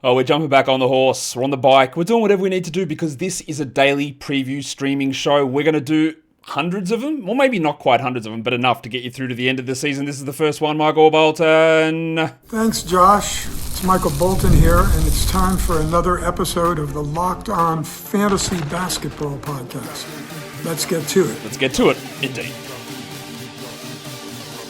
Oh, we're jumping back on the horse. We're on the bike. We're doing whatever we need to do because this is a daily preview streaming show. We're going to do hundreds of them. Well, maybe not quite hundreds of them, but enough to get you through to the end of the season. This is the first one, Michael Bolton. Thanks, Josh. It's Michael Bolton here, and it's time for another episode of the Locked On Fantasy Basketball Podcast. Let's get to it. Let's get to it, indeed.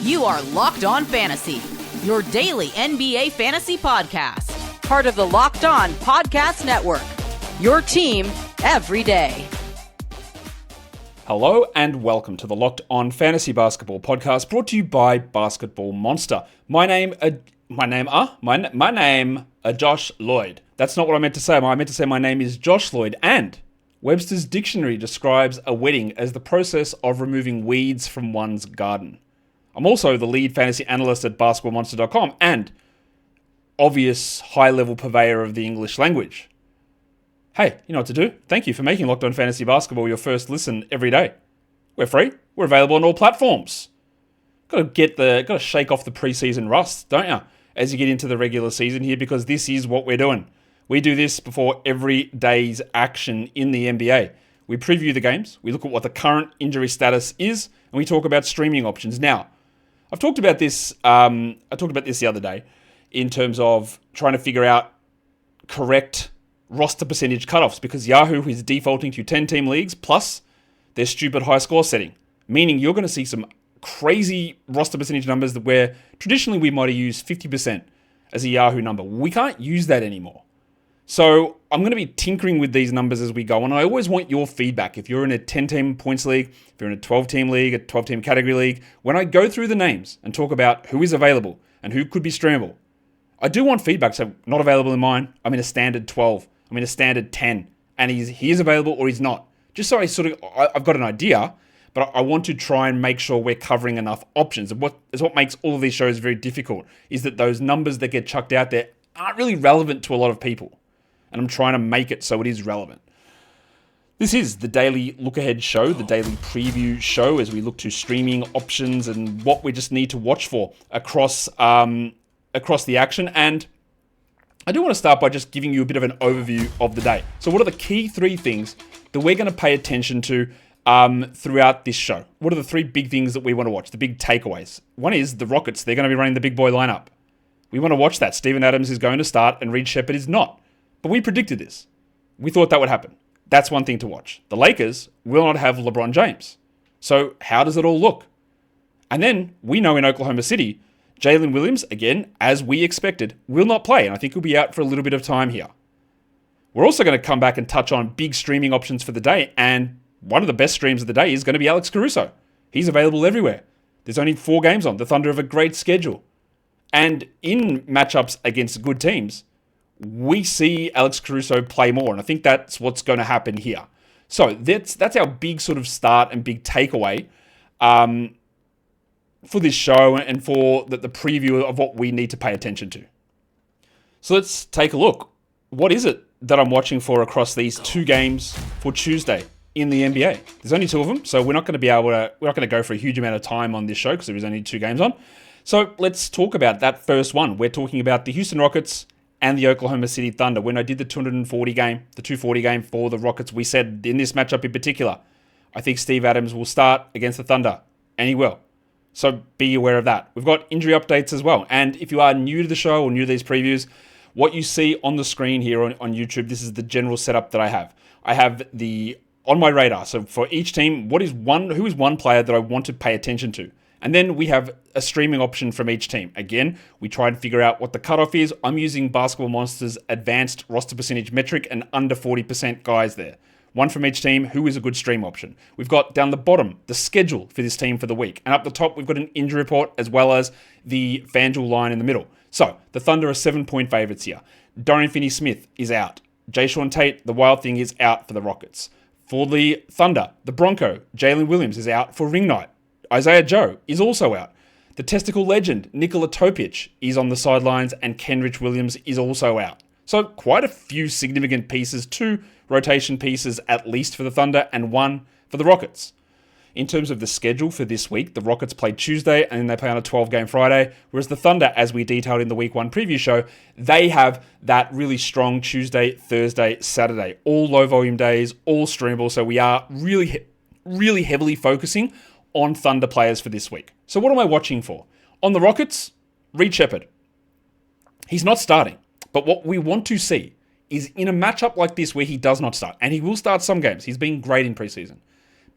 You are Locked On Fantasy, your daily NBA fantasy podcast. Part of the Locked On Podcast Network, your team every day. Hello and welcome to the Locked On Fantasy Basketball Podcast, brought to you by Basketball Monster. My name, Josh Lloyd. That's not what I meant to say. I meant to say my name is Josh Lloyd, and Webster's Dictionary describes a wedding as the process of removing weeds from one's garden. I'm also the lead fantasy analyst at basketballmonster.com and obvious high-level purveyor of the English language. Hey, you know what to do. Thank you for making Locked On Fantasy Basketball your first listen every day. We're free. We're available on all platforms. Got to shake off the preseason rust, don't you? As you get into the regular season here, because this is what we're doing. We do this before every day's action in the NBA. We preview the games. We look at what the current injury status is, and we talk about streaming options. Now, I've talked about this. I talked about this the other day in terms of trying to figure out correct roster percentage cutoffs, because Yahoo is defaulting to 10-team leagues plus their stupid high score setting, meaning you're going to see some crazy roster percentage numbers that where traditionally we might have used 50% as a Yahoo number. We can't use that anymore. So I'm going to be tinkering with these numbers as we go, and I always want your feedback. If you're in a 10-team points league, if you're in a 12-team league, a 12-team category league, when I go through the names and talk about who is available and who could be streamable, I do want feedback. So not available in mine, I'm in a standard 12, I'm in a standard 10, and he is available or he's not. Just so I've got an idea, but I want to try and make sure we're covering enough options. And what makes all of these shows very difficult is that those numbers that get chucked out there aren't really relevant to a lot of people. And I'm trying to make it so it is relevant. This is the Daily Lookahead show, the daily preview show, as we look to streaming options and what we just need to watch for across the action. And I do want to start by just giving you a bit of an overview of the day. So what are the key three things that we're going to pay attention to throughout this show? What are the three big things that we want to watch, the big takeaways? One is the Rockets. They're going to be running the big boy lineup. We want to watch that. Steven Adams is going to start and Reed Shepherd is not. But we predicted this. We thought that would happen. That's one thing to watch. The Lakers will not have LeBron James. So how does it all look? And then we know in Oklahoma City, Jalen Williams, again, as we expected, will not play. And I think he'll be out for a little bit of time here. We're also going to come back and touch on big streaming options for the day. And one of the best streams of the day is going to be Alex Caruso. He's available everywhere. There's only 4 games on. The Thunder have a great schedule. And in matchups against good teams, we see Alex Caruso play more, and I think that's what's going to happen here. So that's our big sort of start and big takeaway for this show and for the preview of what we need to pay attention to. So let's take a look. What is it that I'm watching for across these 2 games for Tuesday in the NBA? There's only 2 of them, so we're not going to go for a huge amount of time on this show because there is only 2 games on. So let's talk about that first one. We're talking about the Houston Rockets and the Oklahoma City Thunder. When I did the 240 game for the Rockets, we said in this matchup in particular, I think Steve Adams will start against the Thunder, and he will. So be aware of that. We've got injury updates as well. And if you are new to the show or new to these previews, what you see on the screen here on YouTube, this is the general setup that I have. I have on my radar. So for each team, who is one player that I want to pay attention to? And then we have a streaming option from each team. Again, we try and figure out what the cutoff is. I'm using Basketball Monster's advanced roster percentage metric and under 40% guys there. One from each team, who is a good stream option. We've got down the bottom, the schedule for this team for the week. And up the top, we've got an injury report as well as the FanDuel line in the middle. So, the Thunder are 7-point favorites here. Dorian Finney-Smith is out. Jayshawn Tate, the Wild Thing, is out for the Rockets. For the Thunder, the Bronco, Jalen Williams is out for ring night. Isaiah Joe is also out. The testicle legend, Nikola Topic, is on the sidelines, and Kenrich Williams is also out. So quite a few significant pieces, 2 rotation pieces at least for the Thunder and 1 for the Rockets. in terms of the schedule for this week, the Rockets play Tuesday and then they play on a 12-game Friday, whereas the Thunder, as we detailed in the Week 1 preview show, they have that really strong Tuesday, Thursday, Saturday. All low-volume days, all streamable, so we are really heavily focusing on Thunder players for this week. So what am I watching for? On the Rockets, Reed Sheppard. He's not starting, but what we want to see is in a matchup like this where he does not start, and he will start some games. He's been great in preseason.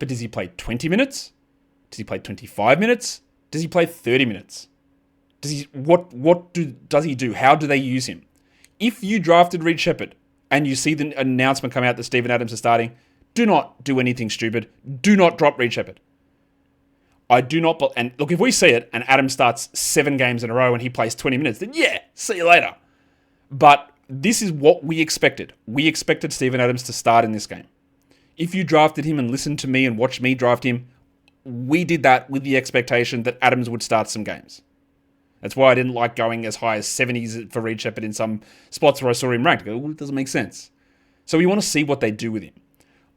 But does he play 20 minutes? Does he play 25 minutes? Does he play 30 minutes? Does he does he do? How do they use him? If you drafted Reed Sheppard and you see the announcement come out that Steven Adams is starting, do not do anything stupid. Do not drop Reed Sheppard. I do not, and look, if we see it and Adams starts 7 games in a row and he plays 20 minutes, then yeah, see you later. But this is what we expected. We expected Steven Adams to start in this game. If you drafted him and listened to me and watched me draft him, we did that with the expectation that Adams would start some games. That's why I didn't like going as high as 70s for Reed Sheppard in some spots where I saw him ranked. It doesn't make sense. So we want to see what they do with him.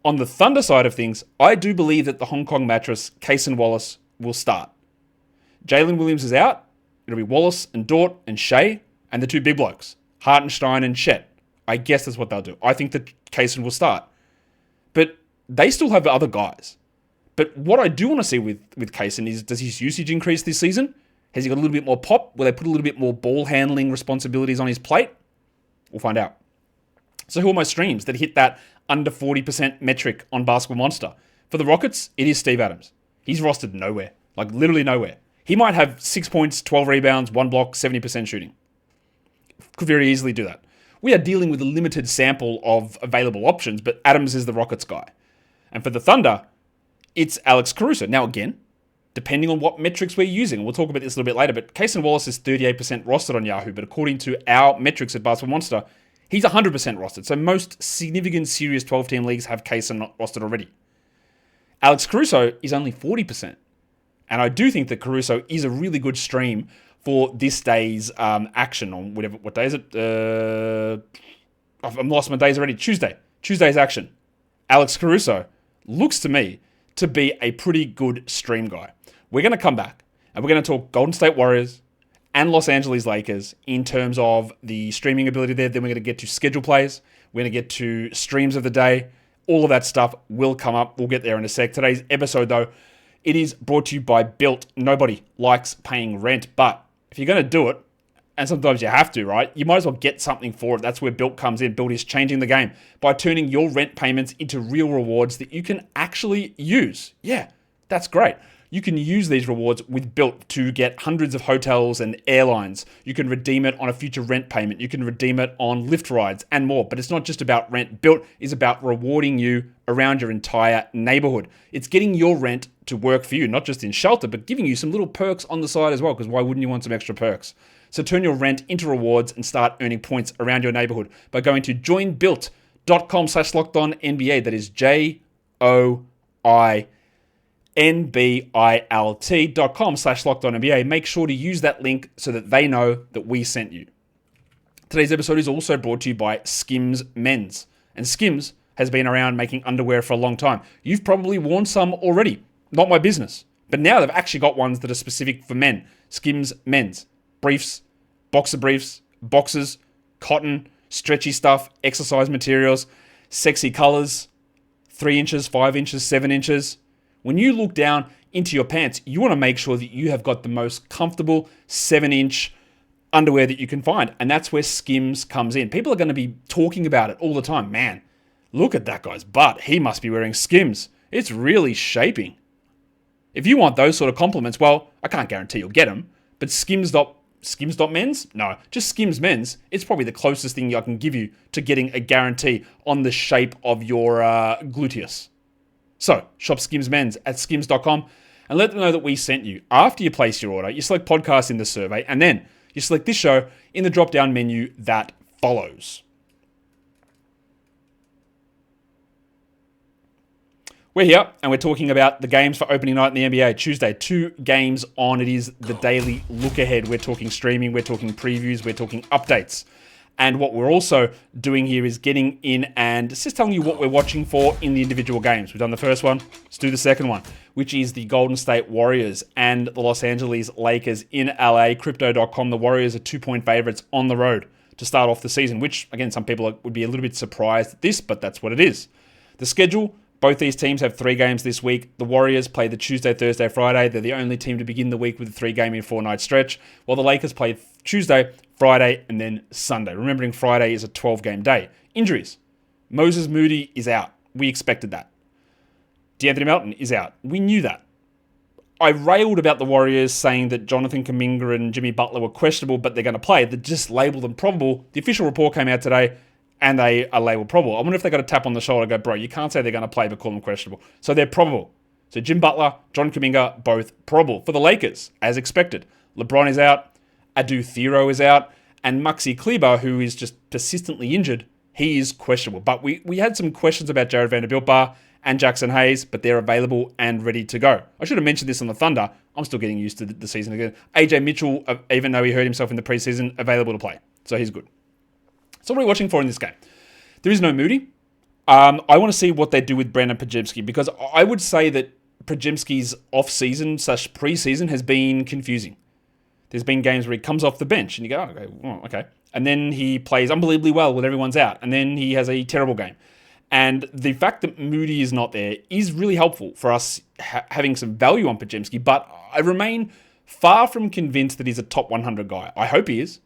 On the Thunder side of things, I do believe that the Hong Kong mattress, Cason Wallace, will start. Jalen Williams is out. It'll be Wallace and Dort and Shea and the 2 big blokes, Hartenstein and Chet. I guess that's what they'll do. I think that Cason will start. But they still have other guys. But what I do want to see with Cason is, does his usage increase this season? Has he got a little bit more pop? Will they put a little bit more ball handling responsibilities on his plate? We'll find out. So who are my streams that hit that under 40% metric on Basketball Monster? For the Rockets, it is Steve Adams. He's rostered nowhere. Like literally nowhere. He might have 6 points, 12 rebounds, 1 block, 70% shooting. Could very easily do that. We are dealing with a limited sample of available options, but Adams is the Rockets guy. And for the Thunder, it's Alex Caruso. Now again, depending on what metrics we're using, we'll talk about this a little bit later, but Cason Wallace is 38% rostered on Yahoo, but according to our metrics at Basketball Monster, he's 100% rostered. So most significant serious 12-team leagues have Cason rostered already. Alex Caruso is only 40%. And I do think that Caruso is a really good stream for this day's action on whatever. What day is it? I've lost my days already. Tuesday's action. Alex Caruso looks to me to be a pretty good stream guy. We're going to come back and we're going to talk Golden State Warriors and Los Angeles Lakers in terms of the streaming ability there. Then we're going to get to schedule plays. We're going to get to streams of the day. All of that stuff will come up. We'll get there in a sec. Today's episode, though, it is brought to you by Built. Nobody likes paying rent, but if you're going to do it, and sometimes you have to, right? You might as well get something for it. That's where Built comes in. Built is changing the game by turning your rent payments into real rewards that you can actually use. Yeah, that's great. You can use these rewards with Built to get hundreds of hotels and airlines. You can redeem it on a future rent payment. You can redeem it on Lyft rides and more. But it's not just about rent. Built is about rewarding you around your entire neighborhood. It's getting your rent to work for you, not just in shelter, but giving you some little perks on the side as well, because why wouldn't you want some extra perks? So turn your rent into rewards and start earning points around your neighborhood by going to joinbuilt.com/lockedonnba. That is joinbuilt.com/lockedonnba. Make sure to use that link so that they know that we sent you. Today's episode is also brought to you by Skims Men's. And Skims has been around making underwear for a long time. You've probably worn some already. Not my business. But now they've actually got ones that are specific for men. Skims Men's. Briefs, boxer briefs, boxers, cotton, stretchy stuff, exercise materials, sexy colors, 3 inches, 5 inches, 7 inches. When you look down into your pants, you want to make sure that you have got the most comfortable 7-inch underwear that you can find. And that's where Skims comes in. People are going to be talking about it all the time. Man, look at that guy's butt. He must be wearing Skims. It's really shaping. If you want those sort of compliments, well, I can't guarantee you'll get them, but Skims.men's? No, just Skims Men's. It's probably the closest thing I can give you to getting a guarantee on the shape of your gluteus. So, shop Skims Men's at skims.com and let them know that we sent you. After you place your order, you select podcast in the survey, and then you select this show in the drop-down menu that follows. We're here, and we're talking about the games for opening night in the NBA. Tuesday, 2 games on. It is the Daily Lookahead. We're talking streaming, we're talking previews, we're talking updates. And what we're also doing here is getting in and just telling you what we're watching for in the individual games. We've done the first one. Let's do the second one, which is the Golden State Warriors and the Los Angeles Lakers in LA. Crypto.com, the Warriors are 2-point favorites on the road to start off the season, which, again, some people would be a little bit surprised at this, but that's what it is. The schedule, both these teams have 3 games this week. The Warriors play the Tuesday, Thursday, Friday. They're the only team to begin the week with a 3-game and 4-night stretch, while the Lakers play Tuesday, Friday, and then Sunday. Remembering Friday is a 12-game day. Injuries. Moses Moody is out. We expected that. D'Anthony Melton is out. We knew that. I railed about the Warriors saying that Jonathan Kuminga and Jimmy Butler were questionable, but they're going to play. They just labelled them probable. The official report came out today, and they are labelled probable. I wonder if they got a tap on the shoulder and go, bro, you can't say they're going to play but call them questionable. So they're probable. So Jim Butler, John Kuminga, both probable. For the Lakers, as expected, LeBron is out, Adu Thero is out, and Maxi Kleber, who is just persistently injured, he is questionable. But we had some questions about Jared Vanderbilt and Jackson Hayes, but they're available and ready to go. I should have mentioned this on the Thunder. I'm still getting used to the season again. AJ Mitchell, even though he hurt himself in the preseason, available to play. So he's good. So what are we watching for in this game? There is no Moody. I want to see what they do with Brandon Podziemski, because I would say that Podziemski's off-season/preseason has been confusing. There's been games where he comes off the bench and you go, okay. And then he plays unbelievably well when everyone's out. And then he has a terrible game. And the fact that Moody is not there is really helpful for us having some value on Podziemski. But I remain far from convinced that he's a top 100 guy. I hope he is.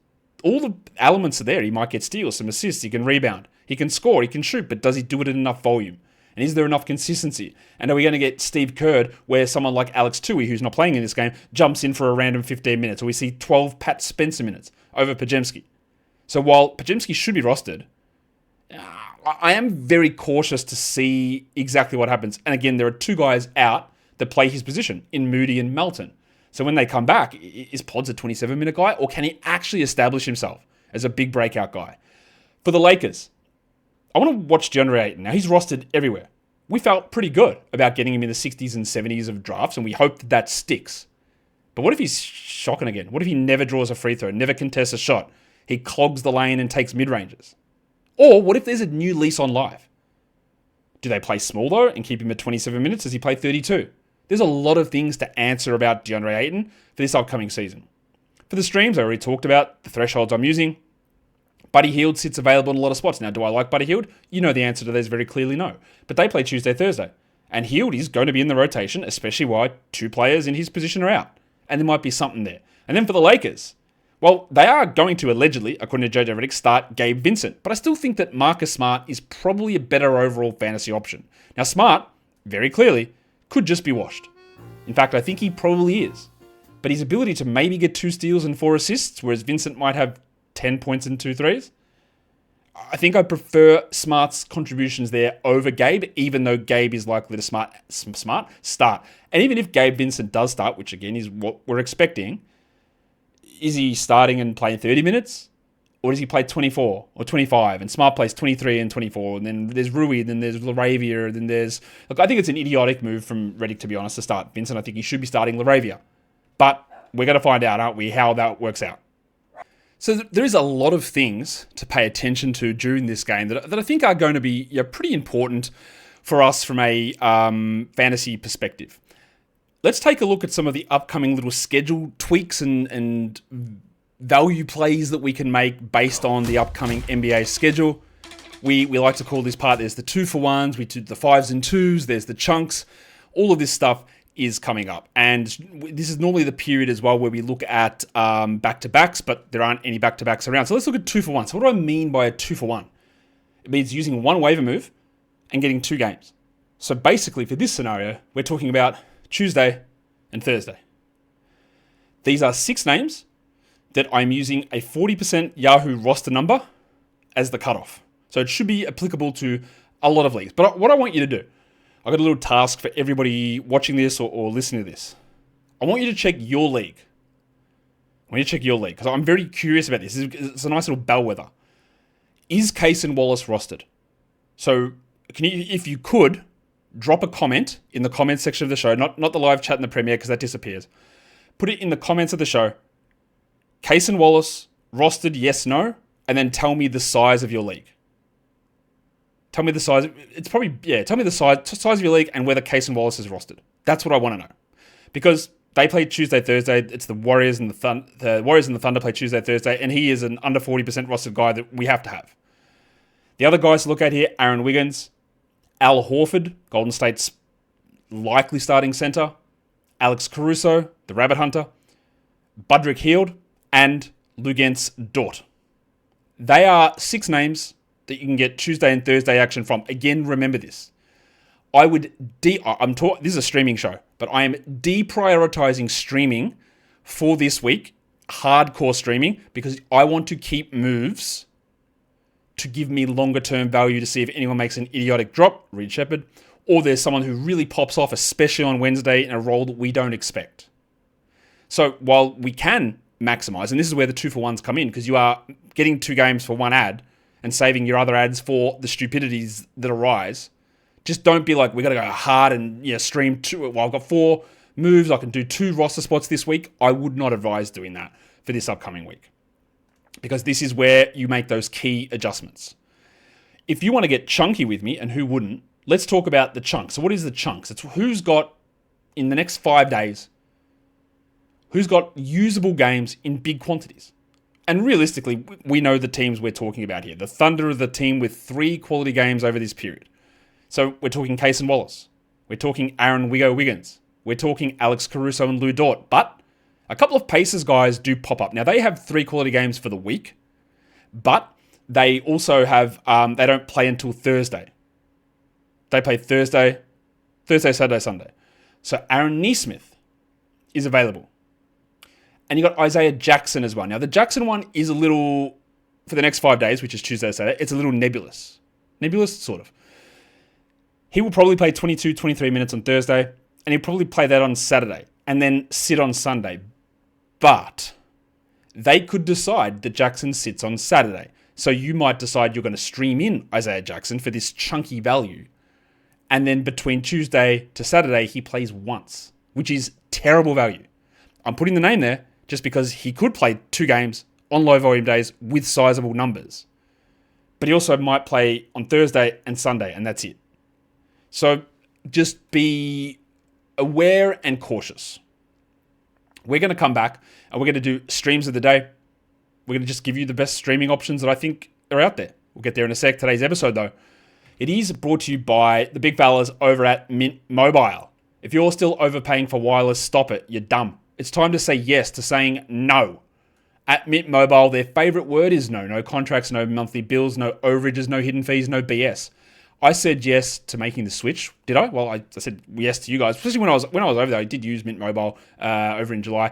All the elements are there. He might get steals, some assists, he can rebound, he can score, he can shoot, but does he do it in enough volume? And is there enough consistency? And are we going to get Steve Kerr, where someone like Alex Tui, who's not playing in this game, jumps in for a random 15 minutes, or we see 12 Pat Spencer minutes over Podziemski? So while Podziemski should be rostered, I am very cautious to see exactly what happens. And again, there are 2 guys out that play his position in Moody and Melton. So when they come back, is Pods a 27-minute guy, or can he actually establish himself as a big breakout guy? For the Lakers, I want to watch DeAndre Ayton. Now, he's rostered everywhere. We felt pretty good about getting him in the 60s and 70s of drafts, and we hope that sticks. But what if he's shocking again? What if he never draws a free throw, never contests a shot? He clogs the lane and takes mid-ranges. Or what if there's a new lease on life? Do they play small, though, and keep him at 27 minutes? Does he play 32? There's a lot of things to answer about DeAndre Ayton for this upcoming season. For the streams, I already talked about the thresholds I'm using. Buddy Hield sits available in a lot of spots. Now, do I like Buddy Hield? You know the answer to that is very clearly no. But they play Tuesday, Thursday. And Hield is going to be in the rotation, especially while 2 players in his position are out. And there might be something there. And then for the Lakers, well, they are going to allegedly, according to JJ Redick, start Gabe Vincent. But I still think that Marcus Smart is probably a better overall fantasy option. Now, Smart, very clearly, could just be washed. In fact, I think he probably is. But his ability to maybe get 2 steals and 4 assists, whereas Vincent might have 10 points and 2 threes, I think I prefer Smart's contributions there over Gabe, even though Gabe is likely to Smart start. And even if Gabe Vincent does start, which again is what we're expecting, is he starting and playing 30 minutes? Or does he play 24 or 25? And Smart plays 23 and 24. And then there's Rui, then there's Laravia, then there's... Look, I think it's an idiotic move from Redick, to be honest, to start Vincent. I think he should be starting Laravia. But we're going to find out, aren't we, how that works out. So there is a lot of things to pay attention to during this game that I think are going to be pretty important for us from a fantasy perspective. Let's take a look at some of the upcoming little schedule tweaks and value plays that we can make based on the upcoming NBA schedule. We like to call this part, there's the 2-for-1s, we do the 5s and 2s, there's the chunks. All of this stuff is coming up. And this is normally the period as well where we look at back-to-backs, but there aren't any back-to-backs around. So let's look at 2-for-1. So what do I mean by a 2-for-1? It means using 1 waiver move and getting 2 games. So basically for this scenario, we're talking about Tuesday and Thursday. These are 6 names that I'm using a 40% Yahoo roster number as the cutoff. So it should be applicable to a lot of leagues. But what I want you to do, I've got a little task for everybody watching this or listening to this. I want you to check your league. I want you to check your league because I'm very curious about this. It's a nice little bellwether. Is Cason Wallace rostered? So can you, if you could, drop a comment in the comments section of the show, not the live chat in the premiere because that disappears. Put it in the comments of the show. Cason Wallace rostered, yes, no. and then tell me the size of your league. Tell me the size. Tell me the size of your league and whether Cason Wallace is rostered. That's what I want to know. Because they play Tuesday, Thursday. It's the Warriors and the Warriors and the Thunder play Tuesday, Thursday, and he is an under 40% rostered guy that we have to have. The other guys to look at here, Aaron Wiggins, Al Horford, Golden State's likely starting center, Alex Caruso, the Rabbit Hunter, Budrick Hield, and Luguentz Dort. They are 6 names that you can get Tuesday and Thursday action from. Again, remember this. This is a streaming show, but I am deprioritizing streaming for this week, hardcore streaming, because I want to keep moves to give me longer term value to see if anyone makes an idiotic drop, Reed Shepherd, or there's someone who really pops off, especially on Wednesday in a role that we don't expect. So while we can maximize, and this is where the 2-for-1s come in, because you are getting 2 games for 1 ad and saving your other ads for the stupidities that arise. Just don't be like, we got to go hard and stream 2. Well, I've got 4 moves. I can do 2 roster spots this week. I would not advise doing that for this upcoming week, because this is where you make those key adjustments. If you want to get chunky with me, and who wouldn't, let's talk about the chunks. So what is the chunks? It's who's got, in the next 5 days, who's got usable games in big quantities. And realistically, we know the teams we're talking about here. The Thunder are the team with 3 quality games over this period. So we're talking Cason Wallace. We're talking Aaron Wiggins. We're talking Alex Caruso and Lou Dort. But a couple of Pacers guys do pop up. Now, they have 3 quality games for the week, but they also have, they don't play until Thursday. They play Thursday, Saturday, Sunday. So Aaron Nesmith is available. And you got Isaiah Jackson as well. Now, the Jackson one is a little, for the next 5 days, which is Tuesday, Saturday, it's a little nebulous. Nebulous, sort of. He will probably play 22, 23 minutes on Thursday, and he'll probably play that on Saturday, and then sit on Sunday. But they could decide that Jackson sits on Saturday. So you might decide you're going to stream in Isaiah Jackson for this chunky value. And then between Tuesday to Saturday, he plays once, which is terrible value. I'm putting the name there just because he could play 2 games on low volume days with sizable numbers. But he also might play on Thursday and Sunday, and that's it. So just be aware and cautious. We're going to come back and we're going to do streams of the day. We're going to just give you the best streaming options that I think are out there. We'll get there in a sec. Today's episode, though, it is brought to you by the big fellas over at Mint Mobile. If you're still overpaying for wireless, stop it. You're dumb. It's time to say yes to saying no. At Mint Mobile, their favorite word is no. No contracts, no monthly bills, no overages, no hidden fees, no BS. I said yes to making the switch. Did I? Well, I said yes to you guys, especially when I was over there. I did use Mint Mobile over in July.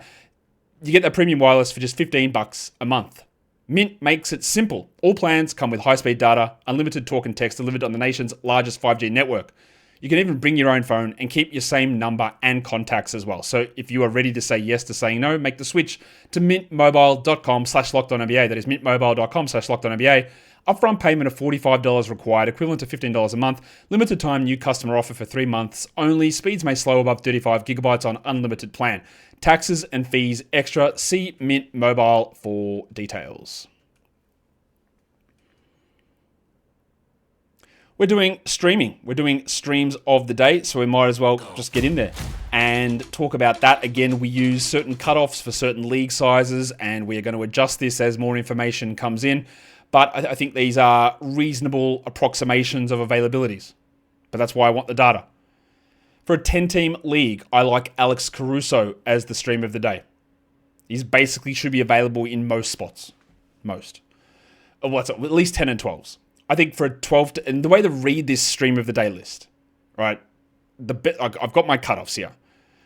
You get that premium wireless for just $15 a month. Mint makes it simple. All plans come with high-speed data, unlimited talk and text delivered on the nation's largest 5G network. You can even bring your own phone and keep your same number and contacts as well. So if you are ready to say yes to saying no, make the switch to mintmobile.com/LockedOnNBA. That is mintmobile.com/LockedOnNBA. Upfront payment of $45 required, equivalent to $15 a month. Limited time new customer offer for 3 months only. Speeds may slow above 35 gigabytes on unlimited plan. Taxes and fees extra. See Mint Mobile for details. We're doing streaming. We're doing streams of the day, so we might as well just get in there and talk about that. Again, we use certain cutoffs for certain league sizes, and we are going to adjust this as more information comes in. But I think these are reasonable approximations of availabilities. But that's why I want the data. For a 10-team league, I like Alex Caruso as the stream of the day. He's basically should be available in most spots. Most. At least 10 and 12s. I think for a 12, and the way to read this stream of the day list, right? I've got my cutoffs here.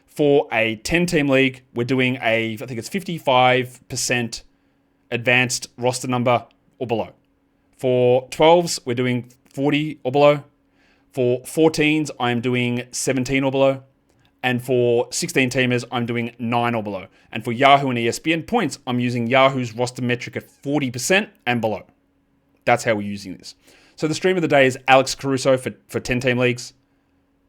For a 10-team league, we're doing I think it's 55% advanced roster number or below. For 12s, we're doing 40 or below. For 14s, I'm doing 17 or below. And for 16 teamers, I'm doing 9 or below. And for Yahoo and ESPN points, I'm using Yahoo's roster metric at 40% and below. That's how we're using this. So the stream of the day is Alex Caruso for 10-team leagues.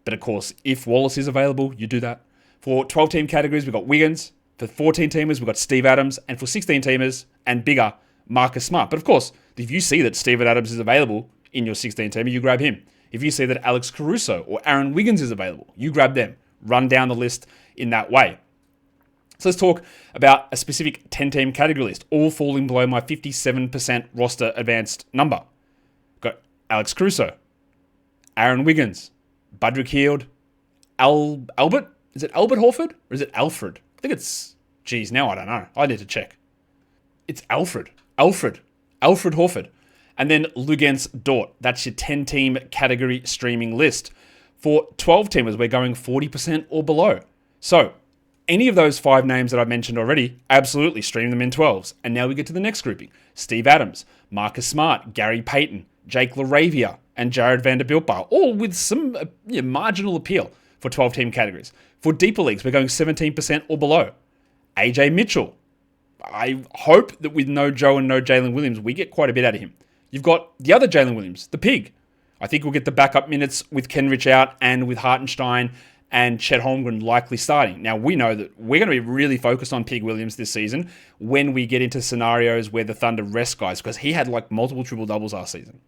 But of course, if Wallace is available, you do that. For 12-team categories, we've got Wiggins. For 14-teamers, we've got Steve Adams. And for 16-teamers and bigger, Marcus Smart. But of course, if you see that Steven Adams is available in your 16-teamer, you grab him. If you see that Alex Caruso or Aaron Wiggins is available, you grab them. Run down the list in that way. So let's talk about a specific 10-team category list, all falling below my 57% roster advanced number. Got Alex Caruso, Aaron Wiggins, Budrick Hield, Albert? Is it Albert Horford or is it Alfred? I think it's, now I don't know. I need to check. It's Alfred Horford. And then Luguentz Dort. That's your 10-team category streaming list. For 12-teamers, we're going 40% or below. So any of those 5 names that I've mentioned already, absolutely stream them in 12s. And now we get to the next grouping. Steve Adams, Marcus Smart, Gary Payton, Jake LaRavia, and Jared Vanderbilt, all with some marginal appeal for 12-team categories. For deeper leagues, we're going 17% or below. AJ Mitchell. I hope that with no Joe and no Jalen Williams, we get quite a bit out of him. You've got the other Jalen Williams, the pig. I think we'll get the backup minutes with Kenrich out and with Hartenstein and Chet Holmgren likely starting. Now, we know that we're going to be really focused on Pig Williams this season when we get into scenarios where the Thunder rest guys, because he had multiple triple-doubles last season.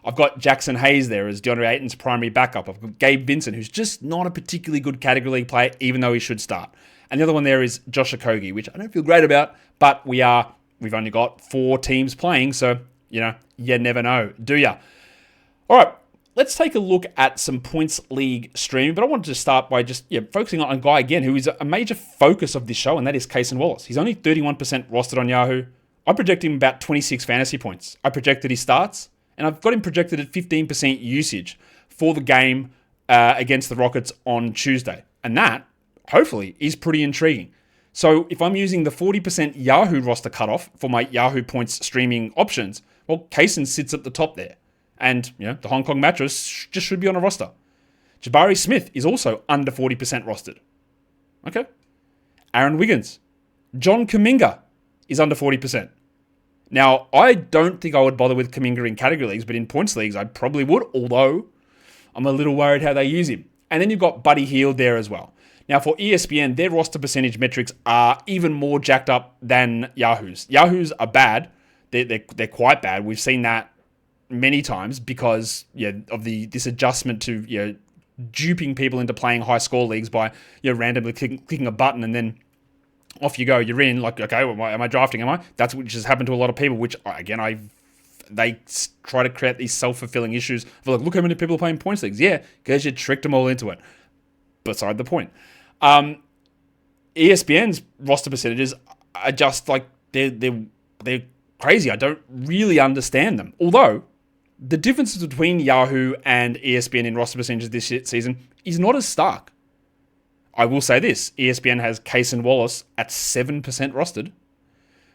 I've got Jackson Hayes there as DeAndre Ayton's primary backup. I've got Gabe Vincent, who's just not a particularly good category league player, even though he should start. And the other one there is Josh Okogie, which I don't feel great about, but we've only got 4 teams playing, so, you never know, do ya? All right, let's take a look at some points league streaming, but I wanted to start by just focusing on a guy again who is a major focus of this show, and that is Cason Wallace. He's only 31% rostered on Yahoo. I project him about 26 fantasy points. I projected he starts, and I've got him projected at 15% usage for the game against the Rockets on Tuesday. And that, hopefully, is pretty intriguing. So if I'm using the 40% Yahoo roster cutoff for my Yahoo points streaming options, well, Cason sits at the top there. And, the Hong Kong mattress just should be on a roster. Jabari Smith is also under 40% rostered. Okay. Aaron Wiggins. John Kuminga is under 40%. Now, I don't think I would bother with Kuminga in category leagues, but in points leagues, I probably would, although I'm a little worried how they use him. And then you've got Buddy Hield there as well. Now, for ESPN, their roster percentage metrics are even more jacked up than Yahoo's. Yahoo's are bad. They're quite bad. We've seen that many times because of this adjustment to duping people into playing high score leagues by randomly clicking a button and then off you go. You're in. Okay, well, am I drafting? Am I? That's what just happened to a lot of people. Which again, they try to create these self-fulfilling issues of look how many people are playing points leagues. Yeah, because you tricked them all into it. Beside the point. ESPN's roster percentages are just they're crazy. I don't really understand them. Although the differences between Yahoo and ESPN in roster percentages this season is not as stark. I will say this, ESPN has Cason Wallace at 7% rostered,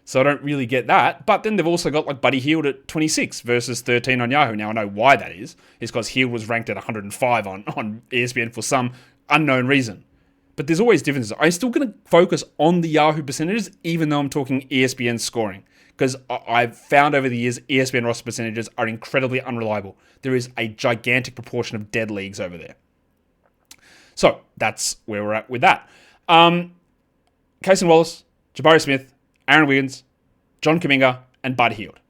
so I don't really get that. But then they've also got Buddy Hield at 26 versus 13 on Yahoo. Now I know why that is. It's because Hield was ranked at 105 on ESPN for some unknown reason. But there's always differences. I'm still going to focus on the Yahoo percentages, even though I'm talking ESPN scoring. Because I've found over the years, ESPN roster percentages are incredibly unreliable. There is a gigantic proportion of dead leagues over there. So that's where we're at with that. Cason Wallace, Jabari Smith, Aaron Wiggins, John Kuminga, and Bud Hield.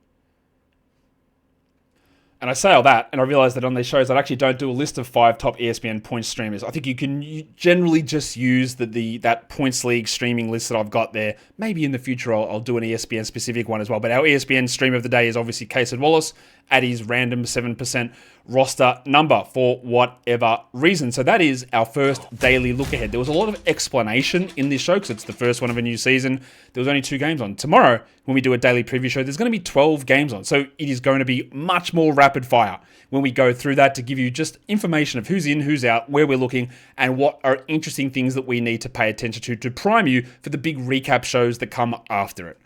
And I say all that, and I realize that on these shows, I actually don't do a list of 5 top ESPN points streamers. I think you can generally just use that points league streaming list that I've got there. Maybe in the future I'll do an ESPN specific one as well. But our ESPN stream of the day is obviously Cason Wallace at his random 7% roster number for whatever reason. So that is our first daily look ahead. There was a lot of explanation in this show because it's the first one of a new season. There was only 2 games on. Tomorrow, when we do a daily preview show, there's going to be 12 games on. So it is going to be much more rapid fire when we go through that to give you just information of who's in, who's out, where we're looking, and what are interesting things that we need to pay attention to prime you for the big recap shows that come after it.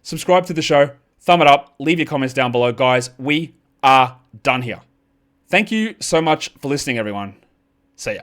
Subscribe to the show, thumb it up, leave your comments down below. Guys, we are done here. Thank you so much for listening, everyone. See ya.